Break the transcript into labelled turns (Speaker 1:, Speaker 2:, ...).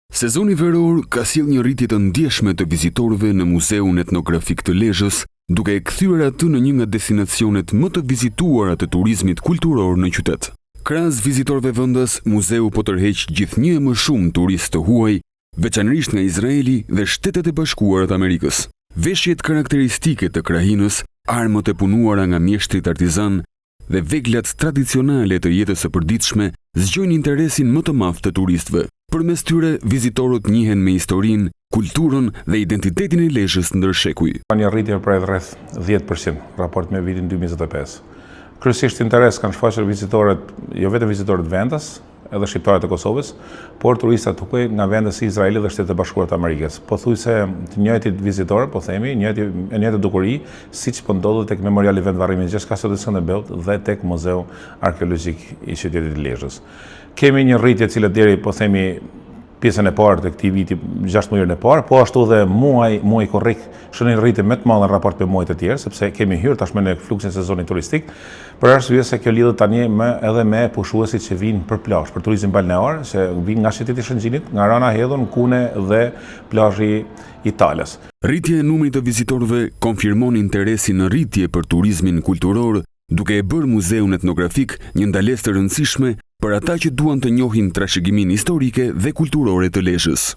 Speaker 1: Sezoni veror ka sjellë një rritje të ndjeshme të vizitorëve në Muzeun Etnografik të Lezhës, duke e kthyer atë në një nga destinacionet më të vizituara të turizmit kulturor në qytet. Krahas vizitorëve vendas, muzeu po tërheq gjithnjë e më shumë turistë të huaj, veçanërisht nga Izraeli dhe Shtetet e Bashkuara të Amerikës. Veshjet karakteristike të krahinës, armët e punuara nga mjeshtrit artizan dhe veglat tradicionale të jetës së përditshme zgjojnë interesin më të madh të turistëve. Përmes tyre, vizitorët njihen me historinë, kulturën dhe identitetin e Lezhës ndër shekuj.
Speaker 2: Ka një rritje për rreth 10% raport me vitin 2025. Kryesisht interes kanë shfaqur vizitorët, jo vetëm vizitorët vendas, edhe shqiptarët e Kosovës, por turistat huaj nga vendet si Izraeli dhe Shtetet e Bashkuara të Amerikës. Pothuajse të njëjtit vizitor, po themi, njëjtë dukuri, siç po ndodhet tek Memoriali Vendvarrimit Gjashtë Skënderbeut dhe tek Muzeu Arkeologjik i qytetit Lezhës. Kemi një rritje e cila deri, po themi, pjesën e parë të këtij viti, 6 muajin e parë, po ashtu dhe muaj korrik shënon një rritje më të madhe në raport me muajt e tjerë, sepse kemi hyrë tashmë në fluksin sezonit turistik, për arsye se kjo lidhet tani edhe me pushuesit që vinë për plazh, për turizëm balnear, që vinë nga shteti i Shëngjinit, nga Rana Hedhun, Kune dhe plazhi i Talës.
Speaker 1: Rritja e numrit të vizitorëve konfirmon interesin në rritje për turizmin kulturor, duke e bërë Muzeun Etnografik një ndalesë të rëndësishme për ata që duan të njohin trashëgiminë historike dhe kulturore të Lezhës.